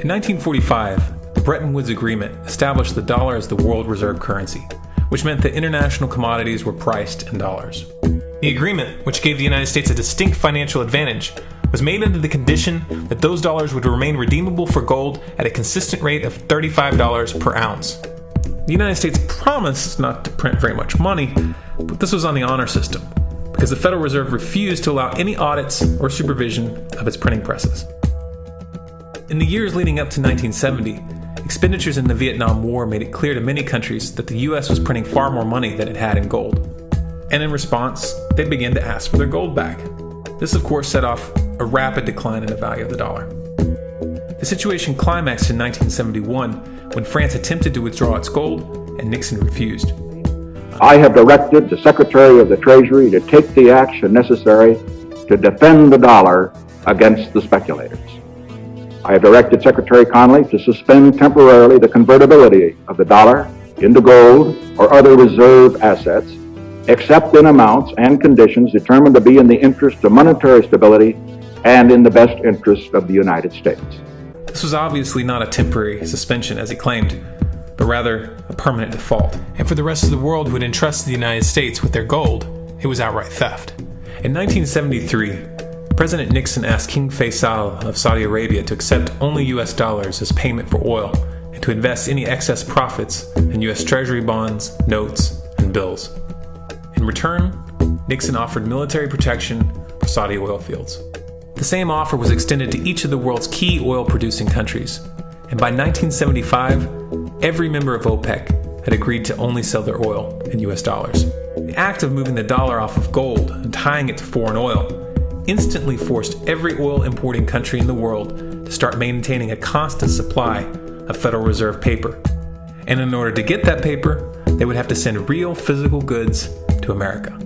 In 1945, the Bretton Woods Agreement established the dollar as the world reserve currency, which meant that international commodities were priced in dollars. The agreement, which gave the United States a distinct financial advantage, was made under the condition that those dollars would remain redeemable for gold at a consistent rate of $35 per ounce. The United States promised not to print very much money, but this was on the honor system, because the Federal Reserve refused to allow any audits or supervision of its printing presses. In the years leading up to 1970, expenditures in the Vietnam War made it clear to many countries that the U.S. was printing far more money than it had in gold. And in response, they began to ask for their gold back. This, of course, set off a rapid decline in the value of the dollar. The situation climaxed in 1971 when France attempted to withdraw its gold and Nixon refused. I have directed the Secretary of the Treasury to take the action necessary to defend the dollar against the speculators. I have directed Secretary Connally to suspend temporarily the convertibility of the dollar into gold or other reserve assets, except in amounts and conditions determined to be in the interest of monetary stability and in the best interest of the United States. This was obviously not a temporary suspension, as he claimed, but rather a permanent default. And for the rest of the world who had entrusted the United States with their gold, it was outright theft. In 1973, President Nixon asked King Faisal of Saudi Arabia to accept only US dollars as payment for oil and to invest any excess profits in US Treasury bonds, notes, and bills. In return, Nixon offered military protection for Saudi oil fields. The same offer was extended to each of the world's key oil-producing countries, and by 1975, every member of OPEC had agreed to only sell their oil in US dollars. The act of moving the dollar off of gold and tying it to foreign oil instantly forced every oil-importing country in the world to start maintaining a constant supply of Federal Reserve paper. And in order to get that paper, they would have to send real physical goods to America.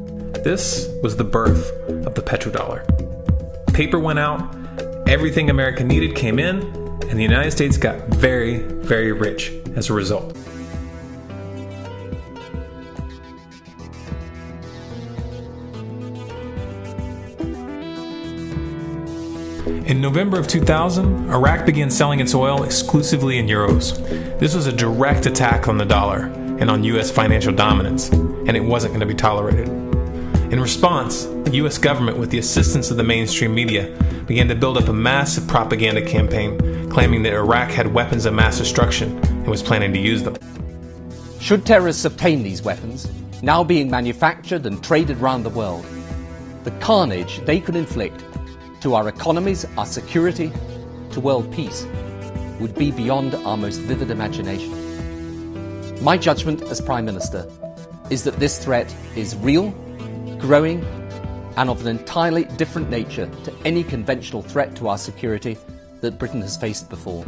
This was the birth of the petrodollar. Paper went out, everything America needed came in, and the United States got very, very rich as a result. In November of 2000, Iraq began selling its oil exclusively in euros. This was a direct attack on the dollar and on U.S. financial dominance, and it wasn't going to be tolerated. In response, the U.S. government, with the assistance of the mainstream media, began to build up a massive propaganda campaign claiming that Iraq had weapons of mass destruction and was planning to use them. Should terrorists obtain these weapons, now being manufactured and traded around the world, the carnage they could inflict to our economies, our security, to world peace, would be beyond our most vivid imagination. My judgment as Prime Minister is that this threat is real, growing, and of an entirely different nature to any conventional threat to our security that Britain has faced before.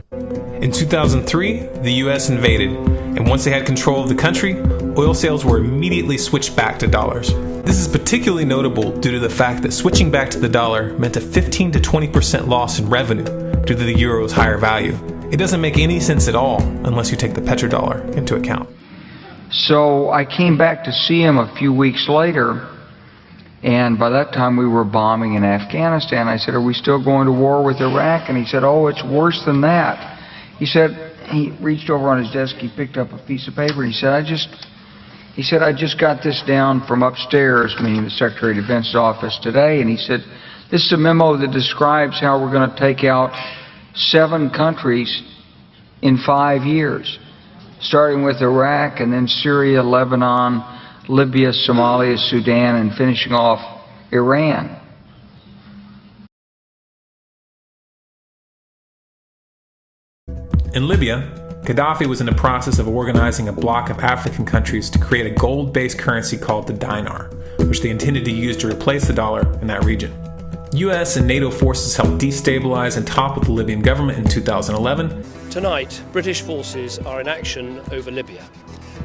In 2003, the U.S. invaded, and once they had control of the country, oil sales were immediately switched back to dollars. This is particularly notable due to the fact that switching back to the dollar meant a 15 to 20% loss in revenue due to the euro's higher value. It doesn't make any sense at all unless you take the petrodollar into account. So I came back to see him a few weeks later, and by that time we were bombing in Afghanistan. I said, "Are we still going to war with Iraq?" And he said, "Oh, it's worse than that." He said, he reached over on his desk, he picked up a piece of paper, and he said, I just got this down from upstairs," meaning the Secretary of Defense's office today, and he said, "This is a memo that describes how we're going to take out 7 countries in 5 years, starting with Iraq and then Syria, Lebanon, Libya, Somalia, Sudan, and finishing off Iran." In Libya, Gaddafi was in the process of organizing a bloc of African countries to create a gold-based currency called the dinar, which they intended to use to replace the dollar in that region. U.S. and NATO forces helped destabilize and topple the Libyan government in 2011. Tonight, British forces are in action over Libya.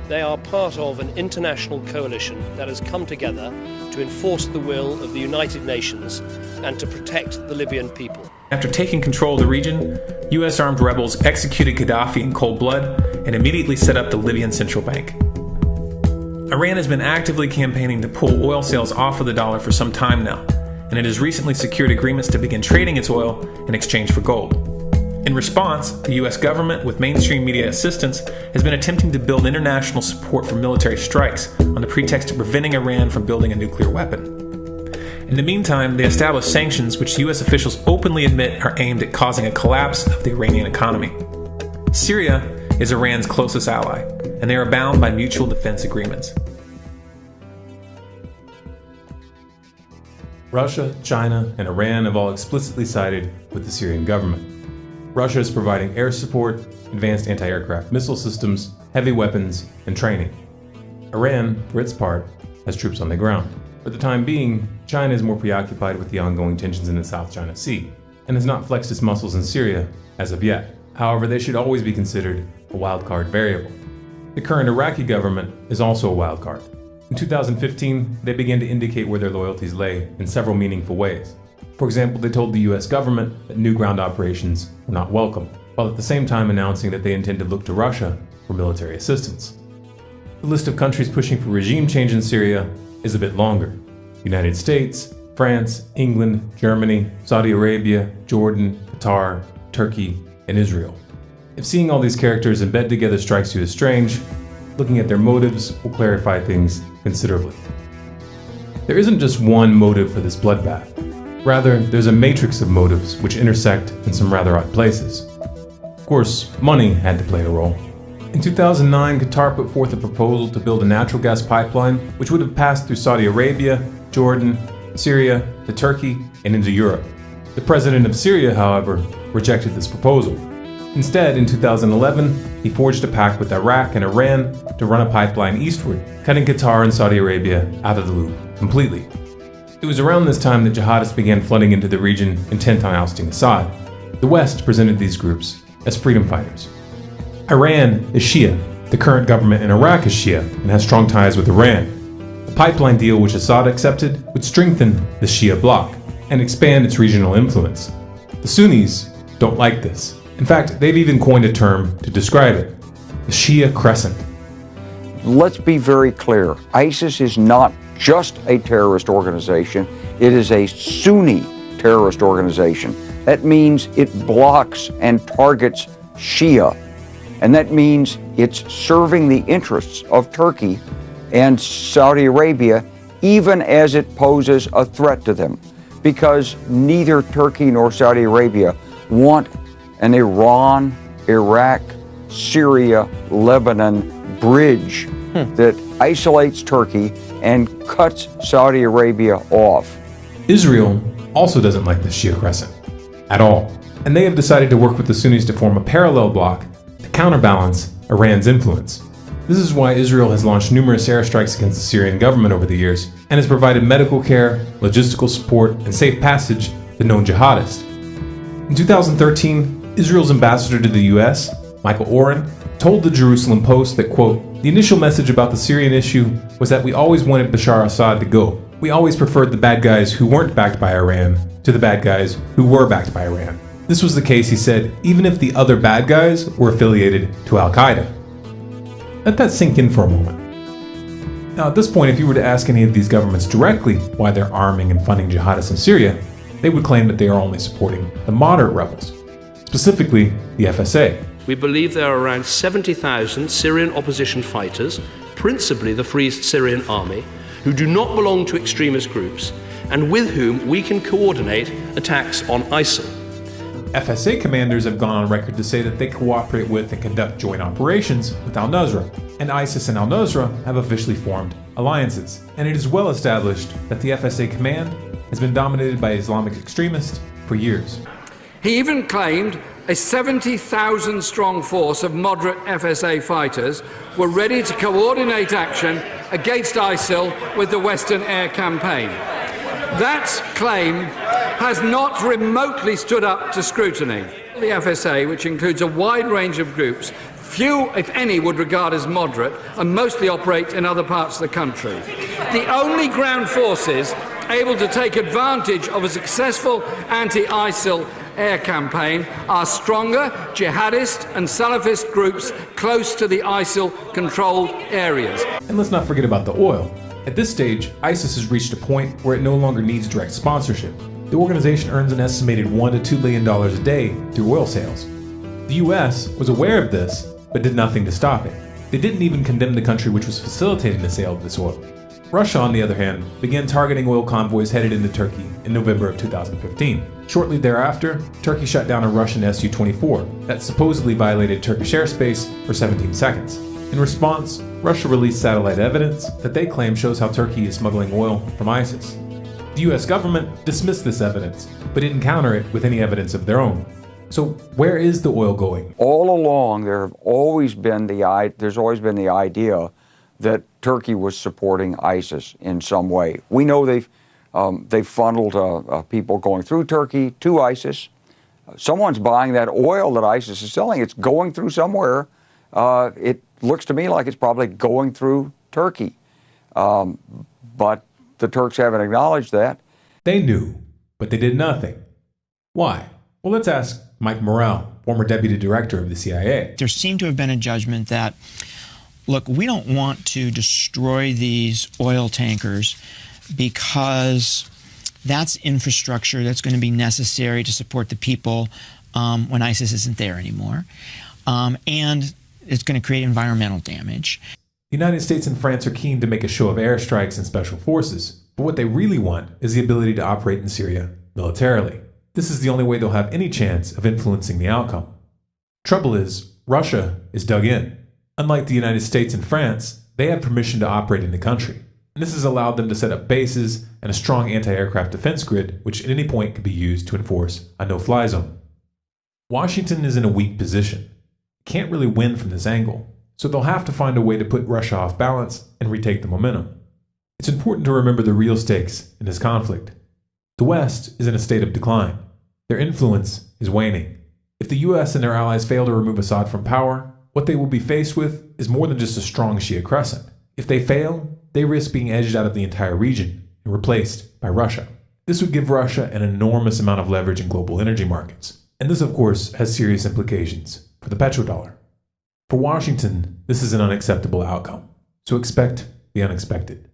They are part of an international coalition that has come together to enforce the will of the United Nations and to protect the Libyan people. After taking control of the region, U.S. armed rebels executed Gaddafi in cold blood and immediately set up the Libyan Central Bank. Iran has been actively campaigning to pull oil sales off of the dollar for some time now, and it has recently secured agreements to begin trading its oil in exchange for gold. In response, the US government, with mainstream media assistance, has been attempting to build international support for military strikes on the pretext of preventing Iran from building a nuclear weapon. In the meantime, they established sanctions which US officials openly admit are aimed at causing a collapse of the Iranian economy. Syria is Iran's closest ally, and they are bound by mutual defense agreements. Russia, China, and Iran have all explicitly sided with the Syrian government. Russia is providing air support, advanced anti-aircraft missile systems, heavy weapons, and training. Iran, for its part, has troops on the ground. For the time being, China is more preoccupied with the ongoing tensions in the South China Sea, and has not flexed its muscles in Syria as of yet. However, they should always be considered a wildcard variable. The current Iraqi government is also a wildcard. In 2015, they began to indicate where their loyalties lay in several meaningful ways. For example, they told the US government that new ground operations were not welcome, while at the same time announcing that they intend to look to Russia for military assistance. The list of countries pushing for regime change in Syria is a bit longer. United States, France, England, Germany, Saudi Arabia, Jordan, Qatar, Turkey, and Israel. If seeing all these characters in bed together strikes you as strange, looking at their motives will clarify things considerably. There isn't just one motive for this bloodbath. Rather, there's a matrix of motives which intersect in some rather odd places. Of course, money had to play a role. In 2009, Qatar put forth a proposal to build a natural gas pipeline which would have passed through Saudi Arabia, Jordan, Syria, to Turkey, and into Europe. The president of Syria, however, rejected this proposal. Instead, in 2011, he forged a pact with Iraq and Iran to run a pipeline eastward, cutting Qatar and Saudi Arabia out of the loop completely. It was around this time that jihadists began flooding into the region intent on ousting Assad. The West presented these groups as freedom fighters. Iran is Shia. The current government in Iraq is Shia and has strong ties with Iran. The pipeline deal which Assad accepted would strengthen the Shia bloc and expand its regional influence. The Sunnis don't like this. In fact, they've even coined a term to describe it: the Shia Crescent. Let's be very clear. ISIS is not just a terrorist organization. It is a Sunni terrorist organization. That means it blocks and targets Shia. And that means it's serving the interests of Turkey and Saudi Arabia, even as it poses a threat to them. Because neither Turkey nor Saudi Arabia want an Iran, Iraq, Syria, Lebanon bridge that isolates Turkey and cuts Saudi Arabia off. Israel also doesn't like the Shia Crescent at all, and they have decided to work with the Sunnis to form a parallel bloc to counterbalance Iran's influence. This is why Israel has launched numerous airstrikes against the Syrian government over the years and has provided medical care, logistical support, and safe passage to known jihadists. In 2013, Israel's ambassador to the US, Michael Oren, told the Jerusalem Post that, quote, "The initial message about the Syrian issue was that we always wanted Bashar Assad to go. We always preferred the bad guys who weren't backed by Iran to the bad guys who were backed by Iran. This was the case," he said, "even if the other bad guys were affiliated to Al-Qaeda." Let that sink in for a moment. Now, at this point, if you were to ask any of these governments directly why they're arming and funding jihadists in Syria, they would claim that they are only supporting the moderate rebels, specifically the FSA. We believe there are around 70,000 Syrian opposition fighters, principally the Free Syrian Army, who do not belong to extremist groups and with whom we can coordinate attacks on ISIL. FSA commanders have gone on record to say that they cooperate with and conduct joint operations with al-Nusra, and ISIS and al-Nusra have officially formed alliances. And it is well established that the FSA command has been dominated by Islamic extremists for years. He even claimed a 70,000 strong force of moderate FSA fighters were ready to coordinate action against ISIL with the Western air campaign. That claim has not remotely stood up to scrutiny. The FSA, which includes a wide range of groups, few, if any, would regard as moderate and mostly operate in other parts of the country. The only ground forces able to take advantage of a successful anti-ISIL air campaign are stronger jihadist and Salafist groups close to the ISIL-controlled areas. And let's not forget about the oil. At this stage, ISIS has reached a point where it no longer needs direct sponsorship. The organization earns an estimated $1 to $2 billion a day through oil sales. The US was aware of this, but did nothing to stop it. They didn't even condemn the country which was facilitating the sale of this oil. Russia, on the other hand, began targeting oil convoys headed into Turkey in November of 2015. Shortly thereafter, Turkey shut down a Russian Su-24 that supposedly violated Turkish airspace for 17 seconds. In response, Russia released satellite evidence that they claim shows how Turkey is smuggling oil from ISIS. The US government dismissed this evidence, but didn't counter it with any evidence of their own. So where is the oil going? All along, there's always been the idea that Turkey was supporting ISIS in some way. We know they've funneled people going through Turkey to ISIS. Someone's buying that oil that ISIS is selling. It's going through somewhere. It looks to me like it's probably going through Turkey. But the Turks haven't acknowledged that. They knew, but they did nothing. Why? Well, let's ask Mike Morrell, former deputy director of the CIA. There seemed to have been a judgment that, look, we don't want to destroy these oil tankers because that's infrastructure that's going to be necessary to support the people when ISIS isn't there anymore. And it's going to create environmental damage. The United States and France are keen to make a show of airstrikes and special forces, but what they really want is the ability to operate in Syria militarily. This is the only way they'll have any chance of influencing the outcome. Trouble is, Russia is dug in. Unlike the United States and France, they have permission to operate in the country. And this has allowed them to set up bases and a strong anti-aircraft defense grid, which at any point could be used to enforce a no-fly zone. Washington is in a weak position. It can't really win from this angle, so they'll have to find a way to put Russia off balance and retake the momentum. It's important to remember the real stakes in this conflict. The West is in a state of decline. Their influence is waning. If the US and their allies fail to remove Assad from power, what they will be faced with is more than just a strong Shia crescent. If they fail, they risk being edged out of the entire region and replaced by Russia. This would give Russia an enormous amount of leverage in global energy markets. And this, of course, has serious implications for the petrodollar. For Washington, this is an unacceptable outcome. So expect the unexpected.